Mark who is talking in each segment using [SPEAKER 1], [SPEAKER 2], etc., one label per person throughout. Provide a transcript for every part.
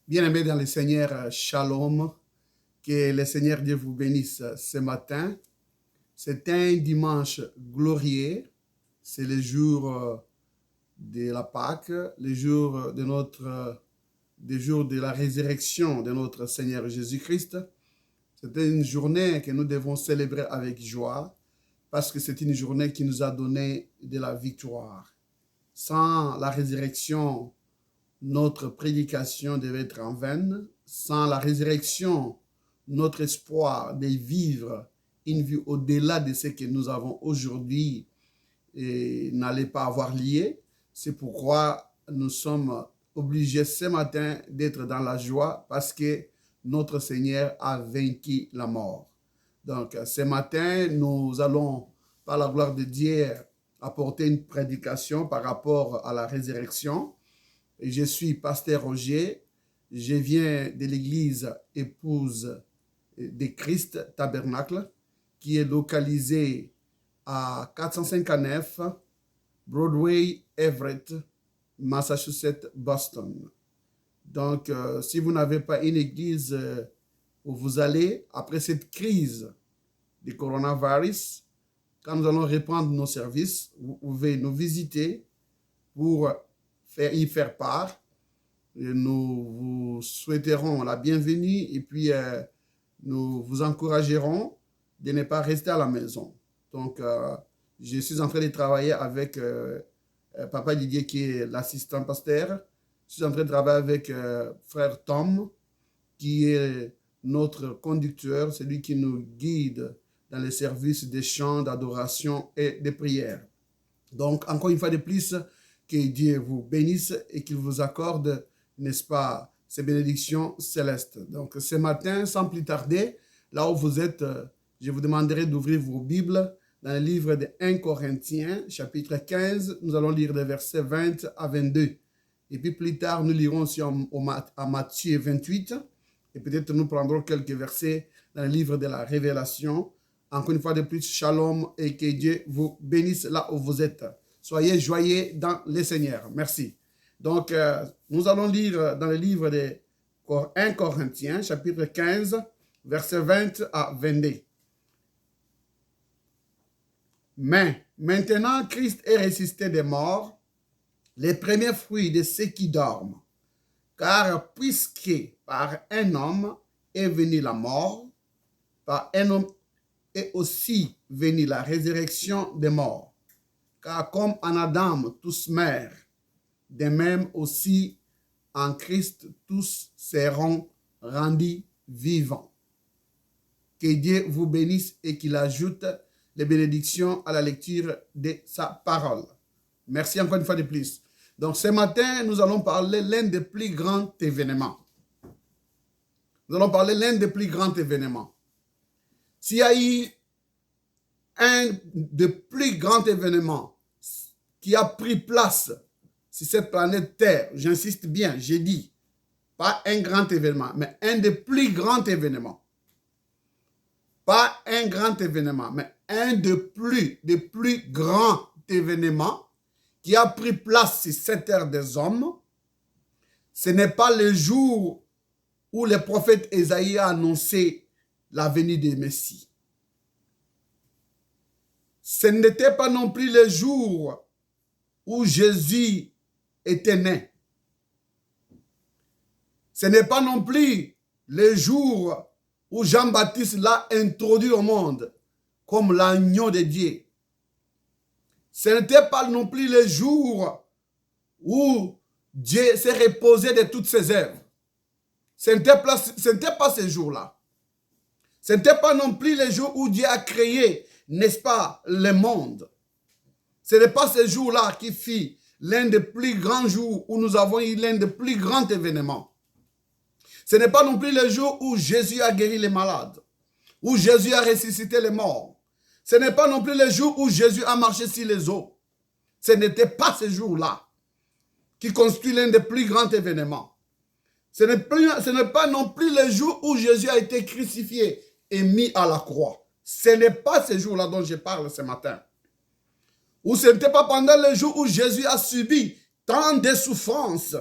[SPEAKER 1] Bien-aimés dans le Seigneur, Shalom. Que le Seigneur Dieu vous bénisse ce matin. C'est un dimanche glorieux. C'est le jour de la Pâque, le jour de la résurrection de notre Seigneur Jésus-Christ. C'est une journée que nous devons célébrer avec joie parce que c'est une journée qui nous a donné de la victoire. Sans la résurrection, notre prédication devait être en vaine. Sans la résurrection, notre espoir de vivre une vie au-delà de ce que nous avons aujourd'hui n'allait pas avoir lieu. C'est pourquoi nous sommes obligés ce matin d'être dans la joie parce que notre Seigneur a vaincu la mort. Donc ce matin, nous allons, par la gloire de Dieu, apporter une prédication par rapport à la résurrection. Je suis pasteur Roger, je viens de l'église Épouse de Christ Tabernacle, qui est localisée à 459 Broadway, Everett, Massachusetts, Boston. Donc, si vous n'avez pas une église où vous allez, après cette crise du coronavirus, quand nous allons reprendre nos services, vous pouvez nous visiter pour y faire part. Et nous vous souhaiterons la bienvenue et puis nous vous encouragerons de ne pas rester à la maison. Donc, je suis en train de travailler avec Papa Didier qui est l'assistant pasteur. Je suis en train de travailler avec Frère Tom qui est notre conducteur, celui qui nous guide dans les services de chants, d'adoration et de prière. Donc, encore une fois de plus, que Dieu vous bénisse et qu'il vous accorde, n'est-ce pas, ces bénédictions célestes. Donc, ce matin, sans plus tarder, là où vous êtes, je vous demanderai d'ouvrir vos Bibles dans le livre de 1 Corinthiens, chapitre 15. Nous allons lire des versets 20 à 22. Et puis plus tard, nous lirons aussi à Matthieu 28. Et peut-être nous prendrons quelques versets dans le livre de la Révélation. Encore une fois de plus, shalom et que Dieu vous bénisse là où vous êtes. Soyez joyeux dans le Seigneur. Merci. Donc, nous allons lire dans le livre de 1 Corinthiens, chapitre 15, versets 20 à 22. Mais maintenant, Christ est ressuscité des morts, les premiers fruits de ceux qui dorment. Car puisque par un homme est venue la mort, par un homme est aussi venue la résurrection des morts. Car comme en Adam tous meurent, de même aussi en Christ tous seront rendus vivants. Que Dieu vous bénisse et qu'il ajoute les bénédictions à la lecture de sa parole. Merci encore une fois de plus. Donc ce matin, nous allons parler l'un des plus grands événements. Nous allons parler l'un des plus grands événements. S'il y a eu un des plus grands événements qui a pris place sur cette planète Terre, j'insiste bien, j'ai dit, pas un grand événement, mais un des plus grands événements. Pas un grand événement, mais un des plus grands événements qui a pris place sur cette terre des hommes. Ce n'est pas le jour où le prophète Ésaïe a annoncé la venue du Messie. Ce n'était pas non plus le jour où Jésus était né. Ce n'est pas non plus le jour où Jean-Baptiste l'a introduit au monde comme l'agneau de Dieu. Ce n'était pas non plus le jour où Dieu s'est reposé de toutes ses œuvres. Ce n'était pas ce jour-là. Ce n'était pas non plus le jour où Dieu a créé, n'est-ce pas, le monde. Ce n'est pas ce jour-là qui fit l'un des plus grands jours où nous avons eu l'un des plus grands événements. Ce n'est pas non plus le jour où Jésus a guéri les malades, où Jésus a ressuscité les morts. Ce n'est pas non plus le jour où Jésus a marché sur les eaux. Ce n'était pas ce jour-là qui constitue l'un des plus grands événements. Ce n'est pas non plus le jour où Jésus a été crucifié et mis à la croix. Ce n'est pas ce jour-là dont je parle ce matin. Ou ce n'était pas pendant le jour où Jésus a subi tant de souffrances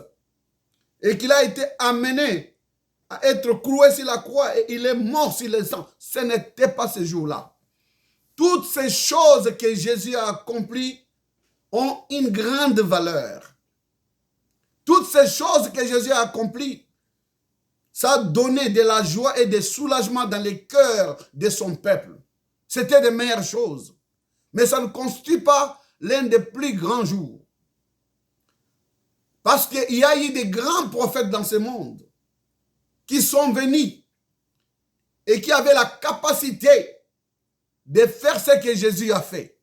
[SPEAKER 1] et qu'il a été amené à être cloué sur la croix et il est mort sur le sang. Ce n'était pas ce jour-là. Toutes ces choses que Jésus a accomplies ont une grande valeur. Toutes ces choses que Jésus a accomplies, ça a donné de la joie et des soulagements dans les cœurs de son peuple. C'était des meilleures choses. Mais ça ne constitue pas l'un des plus grands jours. Parce qu'il y a eu des grands prophètes dans ce monde qui sont venus et qui avaient la capacité de faire ce que Jésus a fait.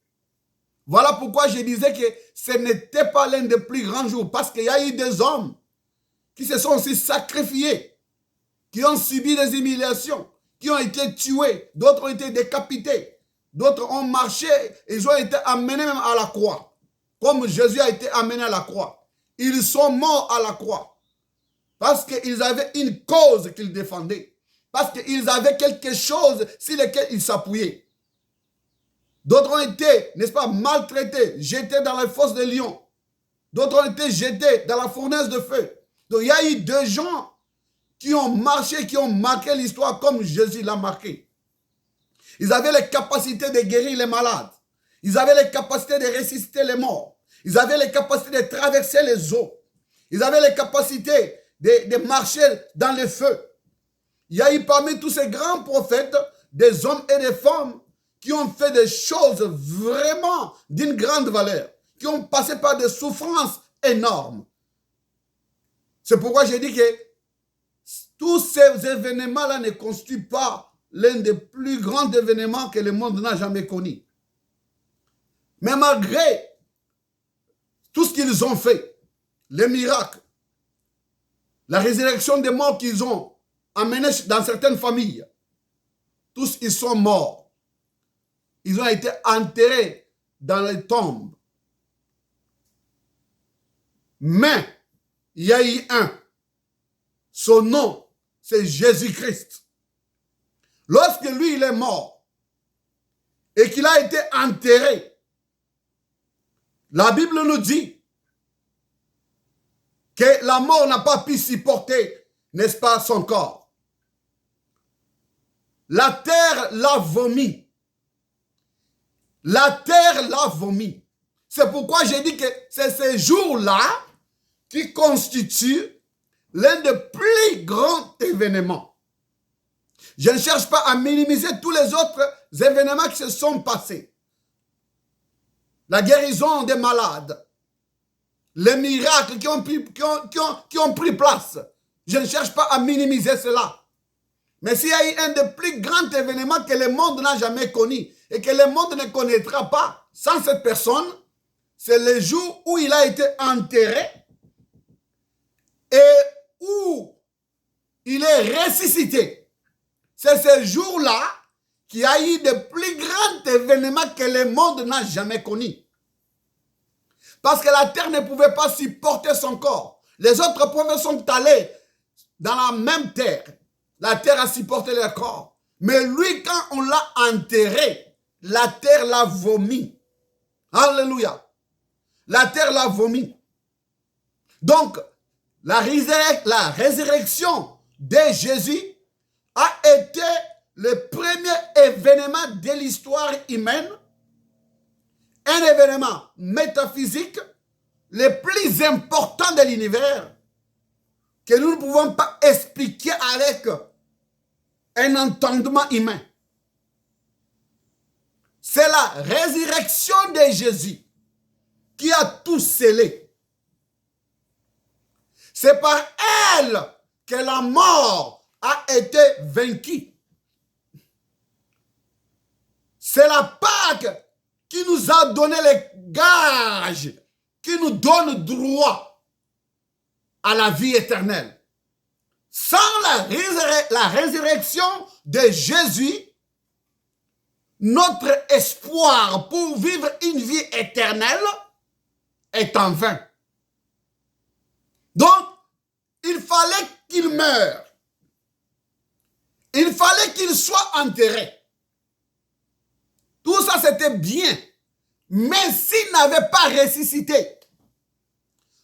[SPEAKER 1] Voilà pourquoi je disais que ce n'était pas l'un des plus grands jours, parce qu'il y a eu des hommes qui se sont aussi sacrifiés, qui ont subi des humiliations, qui ont été tués, d'autres ont été décapités, d'autres ont marché, ils ont été amenés même à la croix, comme Jésus a été amené à la croix. Ils sont morts à la croix, parce qu'ils avaient une cause qu'ils défendaient, parce qu'ils avaient quelque chose sur lequel ils s'appuyaient. D'autres ont été, n'est-ce pas, maltraités, jetés dans les fosses de lions. D'autres ont été jetés dans la fournaise de feu. Donc il y a eu deux gens qui ont marché, qui ont marqué l'histoire comme Jésus l'a marqué. Ils avaient les capacités de guérir les malades. Ils avaient les capacités de ressusciter les morts. Ils avaient les capacités de traverser les eaux. Ils avaient les capacités de marcher dans le feu. Il y a eu parmi tous ces grands prophètes des hommes et des femmes qui ont fait des choses vraiment d'une grande valeur, qui ont passé par des souffrances énormes. C'est pourquoi j'ai dit que tous ces événements-là ne constituent pas l'un des plus grands événements que le monde n'a jamais connu. Mais malgré tout ce qu'ils ont fait, les miracles, la résurrection des morts qu'ils ont amené dans certaines familles, tous ils sont morts. Ils ont été enterrés dans les tombes. Mais il y a eu un. Son nom, c'est Jésus-Christ. Lorsque lui, il est mort et qu'il a été enterré, la Bible nous dit que la mort n'a pas pu supporter, n'est-ce pas, son corps. La terre l'a vomi. La terre l'a vomi. C'est pourquoi j'ai dit que c'est ce jour-là qui constitue l'un des plus grands événements. Je ne cherche pas à minimiser tous les autres événements qui se sont passés. La guérison des malades, les miracles qui ont pris place. Je ne cherche pas à minimiser cela. Mais s'il y a eu un des plus grands événements que le monde n'a jamais connu et que le monde ne connaîtra pas sans cette personne, c'est le jour où il a été enterré et où il est ressuscité. C'est ce jour-là qu'il y a eu de plus grands événements que le monde n'a jamais connus. Parce que la terre ne pouvait pas supporter son corps. Les autres prophètes sont allés dans la même terre. La terre a supporté leur corps. Mais lui, quand on l'a enterré, la terre l'a vomi. Alléluia. La terre l'a vomi. Donc, la résurrection de Jésus a été le premier événement de l'histoire humaine, un événement métaphysique le plus important de l'univers que nous ne pouvons pas expliquer avec un entendement humain. C'est la résurrection de Jésus qui a tout scellé. C'est par elle que la mort a été vaincue. C'est la Pâque qui nous a donné les gages, qui nous donne droit à la vie éternelle. Sans la résurrection de Jésus, notre espoir pour vivre une vie éternelle est en vain. Donc, il fallait qu'il meure. Il fallait qu'il soit enterré. Tout ça, c'était bien. Mais s'il n'avait pas ressuscité,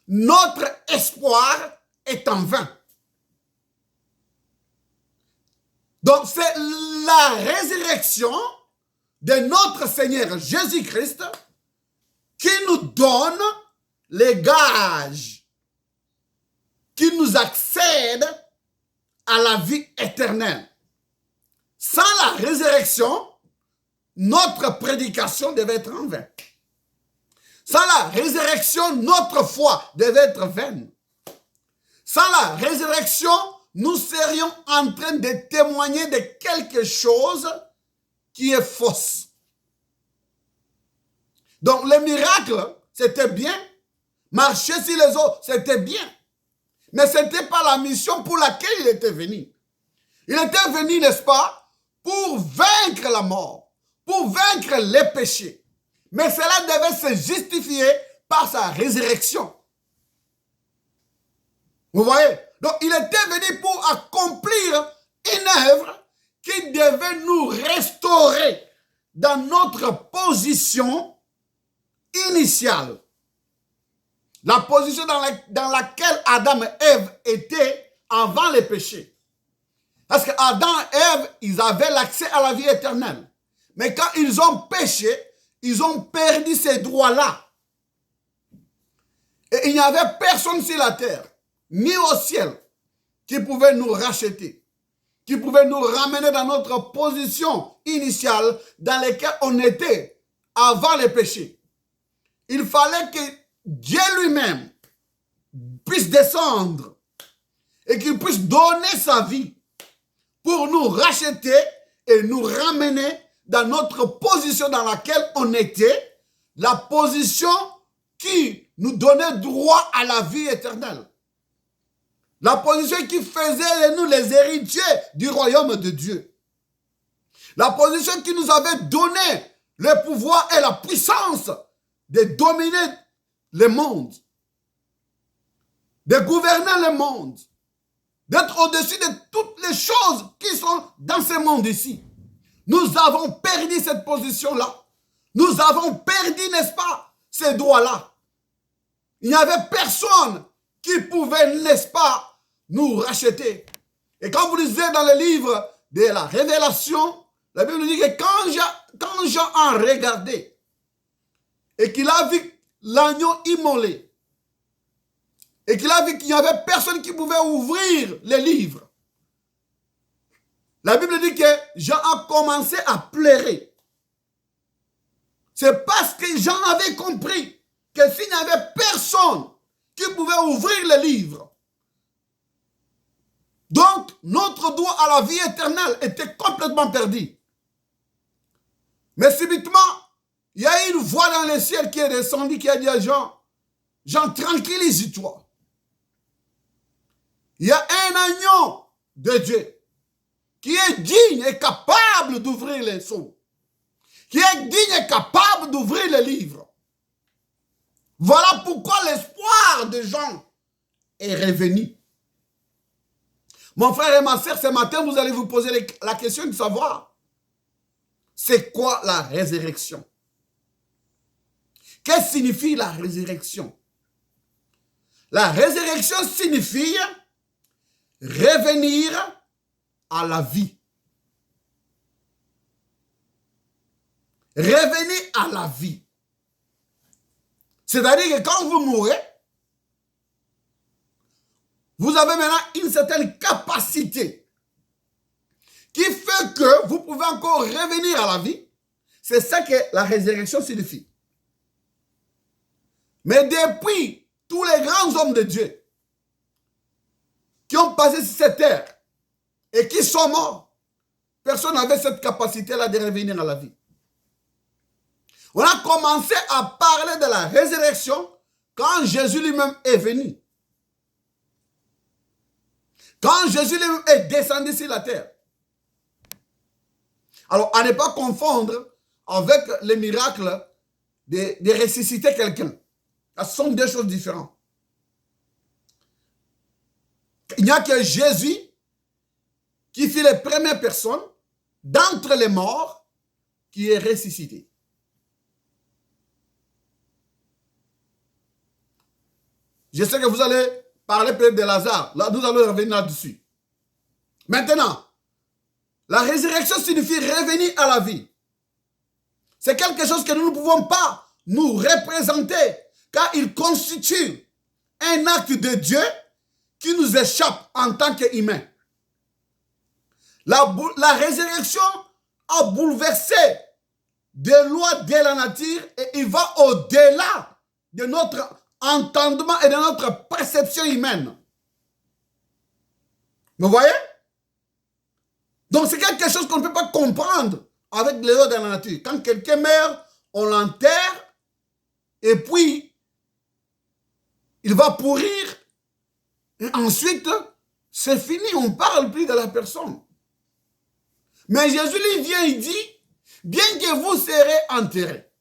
[SPEAKER 1] notre espoir est en vain. Donc, c'est la résurrection de notre Seigneur Jésus-Christ qui nous donne les gages qui nous accèdent à la vie éternelle. Sans la résurrection, notre prédication devait être en vain. Sans la résurrection, notre foi devait être vaine. Sans la résurrection, nous serions en train de témoigner de quelque chose qui est fausse. Donc, le miracle, c'était bien. Marcher sur les eaux, c'était bien. Mais ce n'était pas la mission pour laquelle il était venu. Il était venu, n'est-ce pas, pour vaincre la mort, pour vaincre les péchés. Mais cela devait se justifier par sa résurrection. Vous voyez? Donc, il était venu pour accomplir une œuvre qui devait nous restaurer dans notre position initiale. La position dans laquelle Adam et Ève étaient avant le péché. Parce que Adam et Ève, ils avaient l'accès à la vie éternelle. Mais quand ils ont péché, ils ont perdu ces droits-là. Et il n'y avait personne sur la terre, ni au ciel, qui pouvait nous racheter, qui pouvait nous ramener dans notre position initiale dans laquelle on était avant le péché. Il fallait que Dieu lui-même puisse descendre et qu'il puisse donner sa vie pour nous racheter et nous ramener dans notre position dans laquelle on était, la position qui nous donnait droit à la vie éternelle. La position qui faisait de nous les héritiers du royaume de Dieu. La position qui nous avait donné le pouvoir et la puissance de dominer le monde, de gouverner le monde, d'être au-dessus de toutes les choses qui sont dans ce monde ici. Nous avons perdu cette position-là. Nous avons perdu, n'est-ce pas, ces droits-là. Il n'y avait personne qui pouvait, n'est-ce pas, nous racheter. Et quand vous lisez dans le livre de la Révélation, la Bible nous dit que quand Jean a regardé et qu'il a vu l'agneau immolé et qu'il a vu qu'il n'y avait personne qui pouvait ouvrir les livres, la Bible dit que Jean a commencé à pleurer. C'est parce que Jean avait compris que s'il n'y avait personne qui pouvait ouvrir les livres, donc notre droit à la vie éternelle était complètement perdu. Mais subitement, il y a une voix dans le ciel qui est descendue qui a dit à Jean, Jean, tranquillise-toi. Il y a un agneau de Dieu qui est digne et capable d'ouvrir les sceaux, qui est digne et capable d'ouvrir les livres. Voilà pourquoi l'espoir de Jean est revenu. Mon frère et ma sœur, ce matin, vous allez vous poser la question de savoir, c'est quoi la résurrection? Qu'est-ce que signifie la résurrection? La résurrection signifie revenir à la vie. Revenir à la vie. C'est-à-dire que quand vous mourrez, vous avez maintenant une certaine capacité qui fait que vous pouvez encore revenir à la vie. C'est ça que la résurrection signifie. Mais depuis tous les grands hommes de Dieu qui ont passé sur cette terre et qui sont morts, personne n'avait cette capacité-là de revenir à la vie. On a commencé à parler de la résurrection quand Jésus lui-même est venu. Quand Jésus lui-même est descendu sur la terre. Alors, à ne pas confondre avec le miracle de ressusciter quelqu'un. Ce sont deux choses différentes. Il n'y a que Jésus qui fut la première personne d'entre les morts qui est ressuscité. Je sais que vous allez parlait peut-être de Lazare. Là, nous allons revenir là-dessus. Maintenant, la résurrection signifie revenir à la vie. C'est quelque chose que nous ne pouvons pas nous représenter, car il constitue un acte de Dieu qui nous échappe en tant qu'humains. La résurrection a bouleversé des lois de la nature et il va au-delà de notre entendement et de notre perception humaine. Vous voyez? Donc c'est quelque chose qu'on ne peut pas comprendre avec les lois de la nature. Quand quelqu'un meurt, on l'enterre et puis il va pourrir et ensuite c'est fini, on ne parle plus de la personne. Mais Jésus lui vient, il dit, bien que vous serez enterrés,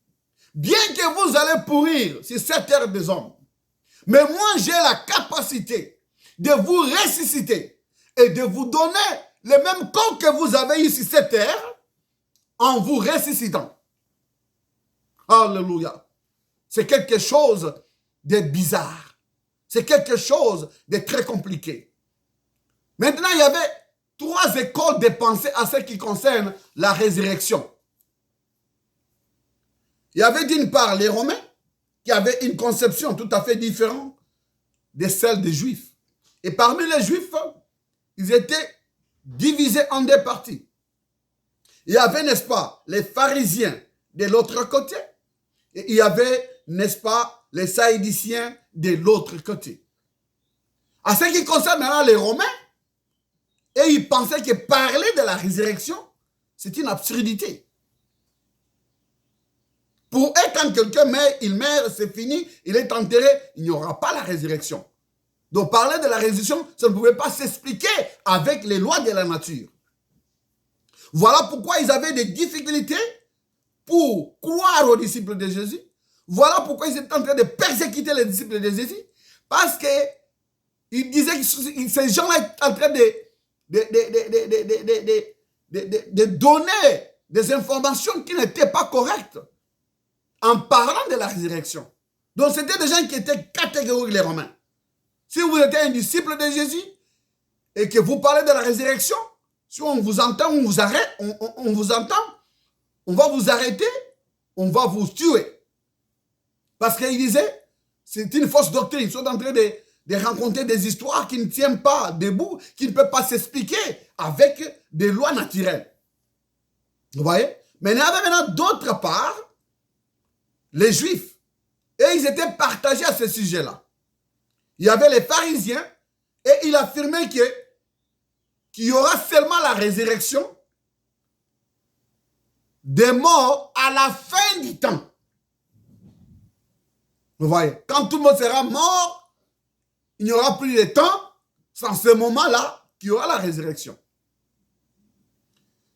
[SPEAKER 1] bien que vous allez pourrir sur cette terre des hommes, mais moi j'ai la capacité de vous ressusciter et de vous donner le même corps que vous avez eu sur cette terre en vous ressuscitant. Alléluia. C'est quelque chose de bizarre. C'est quelque chose de très compliqué. Maintenant, il y avait 3 écoles de pensée à ce qui concerne la résurrection. Il y avait d'une part les Romains qui avaient une conception tout à fait différente de celle des Juifs. Et parmi les Juifs, ils étaient divisés en 2 parties. Il y avait, n'est-ce pas, les pharisiens de l'autre côté et il y avait, n'est-ce pas, les saïdiciens de l'autre côté. À ce qui concerne maintenant les Romains, et ils pensaient que parler de la résurrection, c'est une absurdité. Pour eux, quand quelqu'un meurt, il meurt, c'est fini, il est enterré, il n'y aura pas la résurrection. Donc parler de la résurrection, ça ne pouvait pas s'expliquer avec les lois de la nature. Voilà pourquoi ils avaient des difficultés pour croire aux disciples de Jésus. Voilà pourquoi ils étaient en train de persécuter les disciples de Jésus. Parce qu'ils disaient que ces gens-là étaient en train de donner des informations qui n'étaient pas correctes en parlant de la résurrection. Donc c'était des gens qui étaient catégoriques, les Romains. Si vous êtes un disciple de Jésus et que vous parlez de la résurrection, si on vous entend, on vous arrête, on vous entend, on va vous arrêter, on va vous tuer. Parce qu'ils disaient, c'est une fausse doctrine. Ils sont en train de raconter des histoires qui ne tiennent pas debout, qui ne peuvent pas s'expliquer avec des lois naturelles. Vous voyez? Mais il y avait maintenant d'autre part, les Juifs. Et ils étaient partagés à ce sujet-là. Il y avait les pharisiens et il affirmait qu'il y aura seulement la résurrection des morts à la fin du temps. Vous voyez? Quand tout le monde sera mort, il n'y aura plus de temps. C'est en ce moment-là qu'il y aura la résurrection.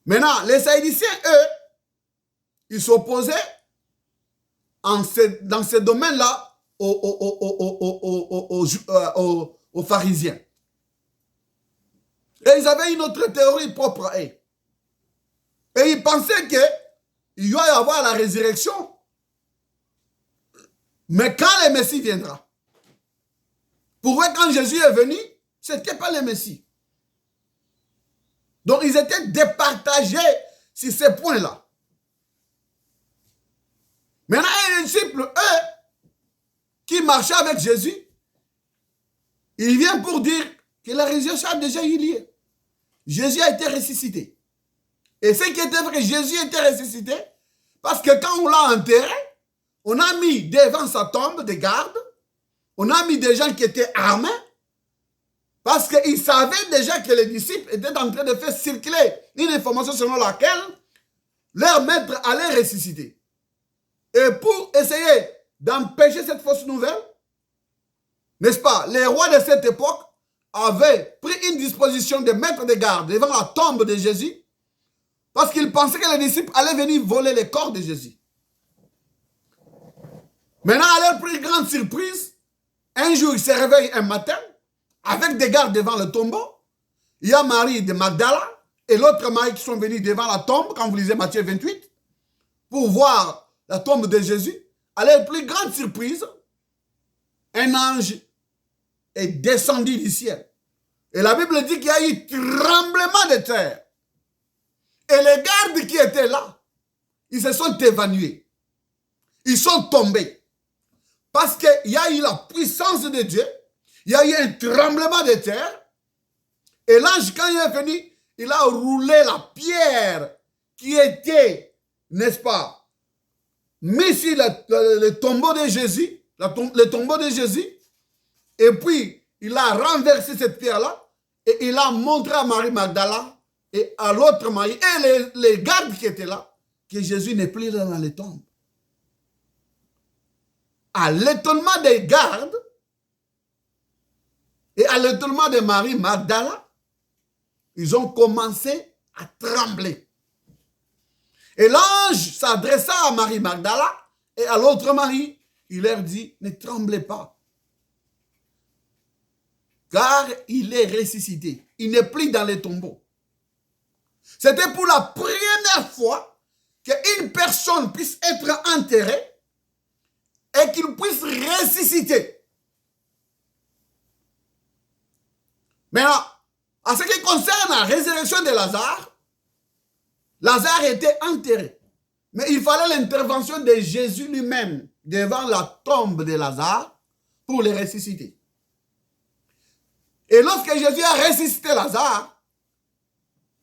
[SPEAKER 1] Maintenant, les Saïdiciens, eux, ils s'opposaient dans ce domaine-là aux pharisiens. Et ils avaient une autre théorie propre à eux. Et ils pensaient qu'il doit y avoir la résurrection. Mais quand le Messie viendra. Pour eux, quand Jésus est venu, ce n'était pas le Messie. Donc, ils étaient départagés sur ces points-là. Maintenant, les disciples, eux, qui marchaient avec Jésus, ils viennent pour dire que la résurrection a déjà eu lieu. Jésus a été ressuscité. Et ce qui était vrai, Jésus était ressuscité parce que quand on l'a enterré, on a mis devant sa tombe des gardes, on a mis des gens qui étaient armés parce qu'ils savaient déjà que les disciples étaient en train de faire circuler une information selon laquelle leur maître allait ressusciter. Et pour essayer d'empêcher cette fausse nouvelle, n'est-ce pas, les rois de cette époque avaient pris une disposition de mettre des gardes devant la tombe de Jésus parce qu'ils pensaient que les disciples allaient venir voler le corps de Jésus. Maintenant, à leur plus grande surprise, un jour, ils se réveillent un matin avec des gardes devant le tombeau. Il y a Marie de Magdala et l'autre Marie qui sont venus devant la tombe, quand vous lisez Matthieu 28, pour voir la tombe de Jésus. À leur plus grande surprise, un ange est descendu du ciel. Et la Bible dit qu'il y a eu tremblement de terre. Et les gardes qui étaient là, ils se sont évanouis. Ils sont tombés. Parce qu'il y a eu la puissance de Dieu. Il y a eu un tremblement de terre. Et l'ange, quand il est venu, il a roulé la pierre qui était, n'est-ce pas, mise sur le tombeau de Jésus, le tombeau de Jésus. Et puis, il a renversé cette pierre-là. Et il a montré à Marie Magdala et à l'autre Marie et les gardes qui étaient là que Jésus n'est plus là dans les tombes. À l'étonnement des gardes et à l'étonnement de Marie Magdala, ils ont commencé à trembler. Et l'ange s'adressa à Marie Magdala et à l'autre Marie. Il leur dit, ne tremblez pas. Car il est ressuscité. Il n'est plus dans les tombeaux. C'était pour la première fois qu'une personne puisse être enterrée et qu'il puisse ressusciter. Maintenant, en ce qui concerne la résurrection de Lazare, Lazare était enterré. Mais il fallait l'intervention de Jésus lui-même devant la tombe de Lazare pour le ressusciter. Et lorsque Jésus a ressuscité Lazare,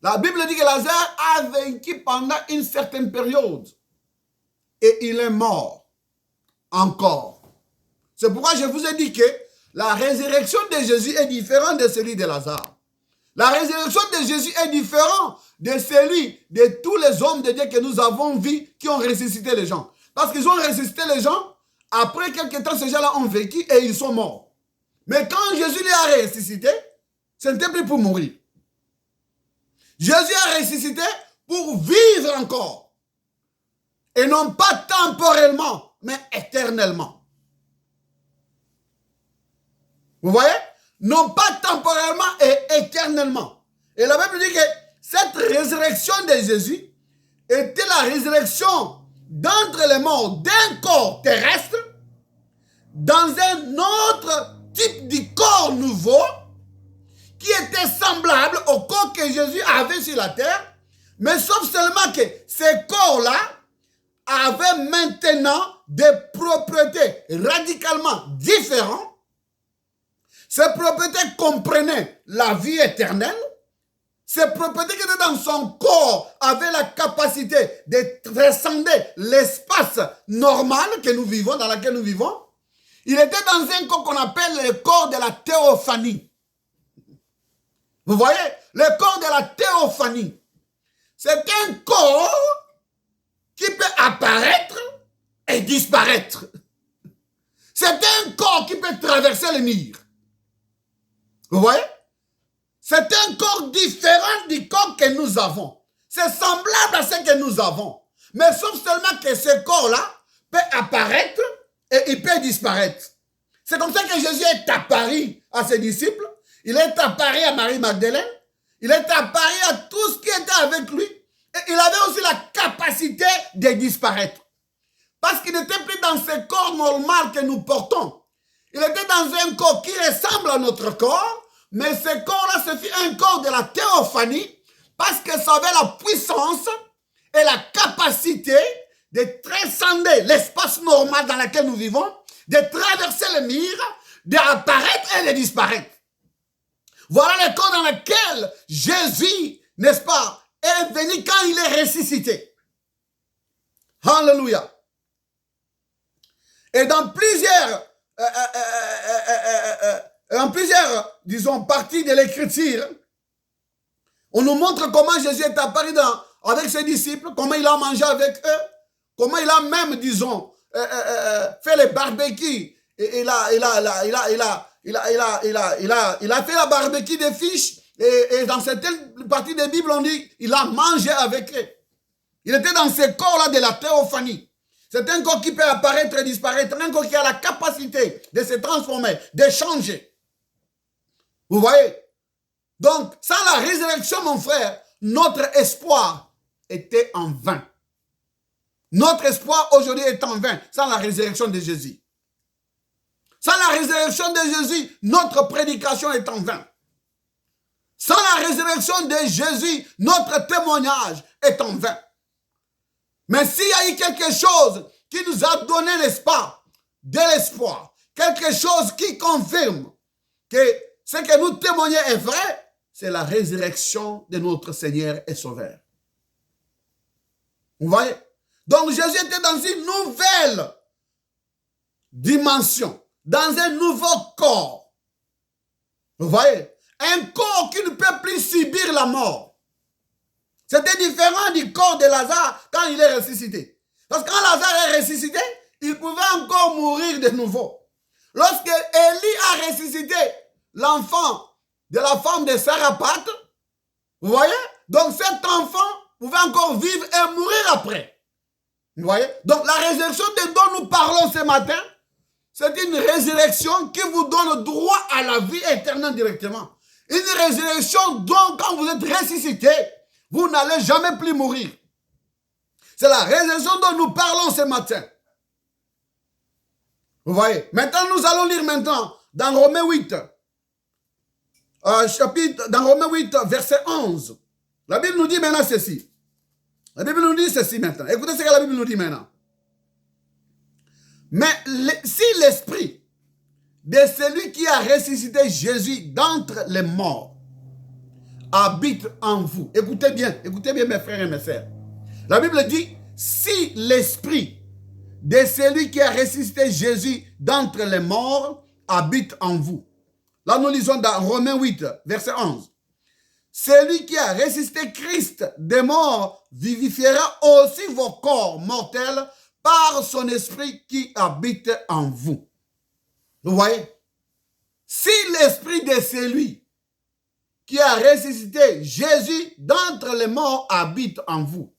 [SPEAKER 1] la Bible dit que Lazare a vaincu pendant une certaine période. Et il est mort encore. C'est pourquoi je vous ai dit que la résurrection de Jésus est différente de celui de Lazare. La résurrection de Jésus est différente de celui de tous les hommes de Dieu que nous avons vus qui ont ressuscité les gens. Parce qu'ils ont ressuscité les gens, après quelques temps, ces gens-là ont vécu et ils sont morts. Mais quand Jésus les a ressuscités, ce n'était plus pour mourir. Jésus a ressuscité pour vivre encore. Et non pas temporellement, mais éternellement. Vous voyez? Non pas temporellement et éternellement. Et la Bible dit que cette résurrection de Jésus était la résurrection d'entre les morts d'un corps terrestre dans un autre type de corps nouveau qui était semblable au corps que Jésus avait sur la terre, mais sauf seulement que ces corps-là avaient maintenant des propriétés radicalement différentes. Ces propriétés comprenaient la vie éternelle. Ces propriétés qui étaient dans son corps avaient la capacité de transcender l'espace normal que nous vivons, dans lequel nous vivons. Il était dans un corps qu'on appelle le corps de la théophanie. Vous voyez? Le corps de la théophanie. C'est un corps qui peut apparaître et disparaître. C'est un corps qui peut traverser les murs. Vous voyez? C'est un corps différent du corps que nous avons. C'est semblable à ce que nous avons. Mais sauf seulement que ce corps-là peut apparaître et il peut disparaître. C'est comme ça que Jésus est apparu à ses disciples. Il est apparu à Marie-Magdeleine. Il est apparu à tout ce qui était avec lui. Et il avait aussi la capacité de disparaître. Parce qu'il n'était plus dans ce corps normal que nous portons. Il était dans un corps qui ressemble à notre corps. Mais ce corps-là, ce fut un corps de la théophanie. Parce que ça avait la puissance et la capacité de transcender l'espace normal dans lequel nous vivons, de traverser les murs, d'apparaître et de disparaître. Voilà le corps dans lequel Jésus, n'est-ce pas, est venu quand il est ressuscité. Alléluia. Et dans plusieurs, disons, parties de l'écriture, on nous montre comment Jésus est apparu avec ses disciples, comment il a mangé avec eux, comment il a même, disons, fait les barbecues. Et il a fait la barbecue des fiches. Et dans certaines parties des Bibles, on dit il a mangé avec eux. Il était dans ce corps-là de la théophanie. C'est un corps qui peut apparaître et disparaître, un corps qui a la capacité de se transformer, de changer. Vous voyez? Donc, sans la résurrection, mon frère, notre espoir était en vain. Notre espoir aujourd'hui est en vain, sans la résurrection de Jésus. Sans la résurrection de Jésus, notre prédication est en vain. Sans la résurrection de Jésus, notre témoignage est en vain. Mais s'il y a eu quelque chose qui nous a donné, n'est-ce pas, de l'espoir, quelque chose qui confirme que ce que nous témoignons est vrai, c'est la résurrection de notre Seigneur et Sauveur. Vous voyez? Donc Jésus était dans une nouvelle dimension, dans un nouveau corps. Vous voyez? Un corps qui ne peut plus subir la mort. C'était différent du corps de Lazare quand il est ressuscité. Parce que quand Lazare est ressuscité, il pouvait encore mourir de nouveau. Lorsque Élie a ressuscité l'enfant de la femme de Sarapate, vous voyez? Donc cet enfant pouvait encore vivre et mourir après. Vous voyez? Donc la résurrection dont nous parlons ce matin, c'est une résurrection qui vous donne droit à la vie éternelle directement. Une résurrection dont quand vous êtes ressuscité, vous n'allez jamais plus mourir. C'est la résurrection dont nous parlons ce matin. Vous voyez? Maintenant, nous allons lire maintenant dans Romains 8, dans Romains 8, verset 11. La Bible nous dit maintenant ceci. La Bible nous dit ceci maintenant. Écoutez ce que la Bible nous dit maintenant. Mais si l'esprit de celui qui a ressuscité Jésus d'entre les morts habite en vous. Écoutez bien mes frères et mes sœurs. La Bible dit, si l'esprit de celui qui a ressuscité Jésus d'entre les morts habite en vous. Là, nous lisons dans Romains 8, verset 11. Celui qui a ressuscité Christ des morts vivifiera aussi vos corps mortels par son esprit qui habite en vous. Vous voyez? Si l'esprit de celui qui a ressuscité Jésus d'entre les morts habite en vous,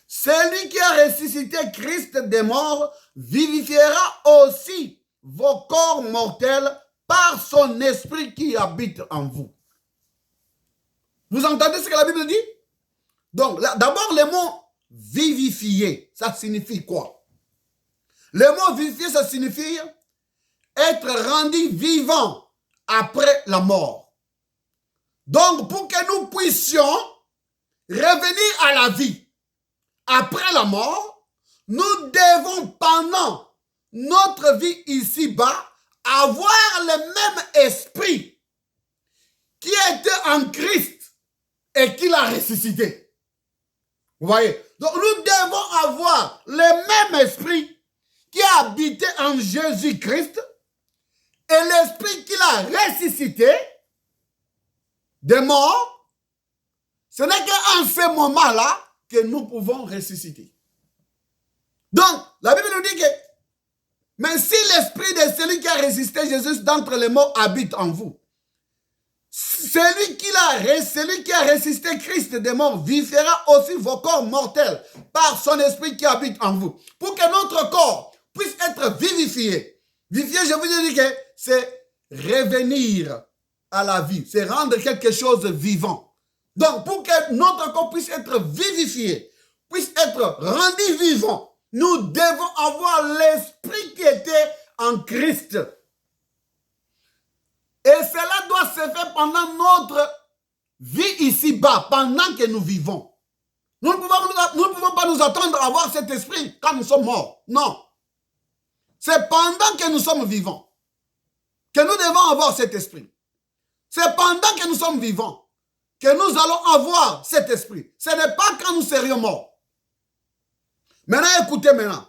[SPEAKER 1] celui qui a ressuscité Christ des morts vivifiera aussi vos corps mortels par son esprit qui habite en vous. Vous entendez ce que la Bible dit? Donc, d'abord, le mot vivifier, ça signifie quoi? Le mot vivifier, ça signifie être rendu vivant après la mort. Donc, pour que nous puissions revenir à la vie après la mort, nous devons pendant notre vie ici-bas avoir le même esprit qui était en Christ et qui l'a ressuscité. Vous voyez? Donc nous devons avoir le même esprit qui a habité en Jésus-Christ et l'esprit qui l'a ressuscité des morts. Ce n'est qu'en ce moment-là que nous pouvons ressusciter. Donc, la Bible nous dit que mais si l'esprit de celui qui a ressuscité Jésus d'entre les morts habite en vous, celui qui a ressuscité Christ des morts vivifiera aussi vos corps mortels par son esprit qui habite en vous. Pour que notre corps puisse être vivifié. Vivifié, je vous dis que c'est revenir à la vie. C'est rendre quelque chose vivant. Donc, pour que notre corps puisse être vivifié, puisse être rendu vivant, nous devons avoir l'esprit qui était en Christ. Et cela doit se faire pendant notre vie ici-bas, pendant que nous vivons. Nous ne pouvons pas nous attendre à avoir cet esprit quand nous sommes morts. Non. C'est pendant que nous sommes vivants que nous devons avoir cet esprit. C'est pendant que nous sommes vivants que nous allons avoir cet esprit. Ce n'est pas quand nous serions morts. Maintenant, écoutez maintenant.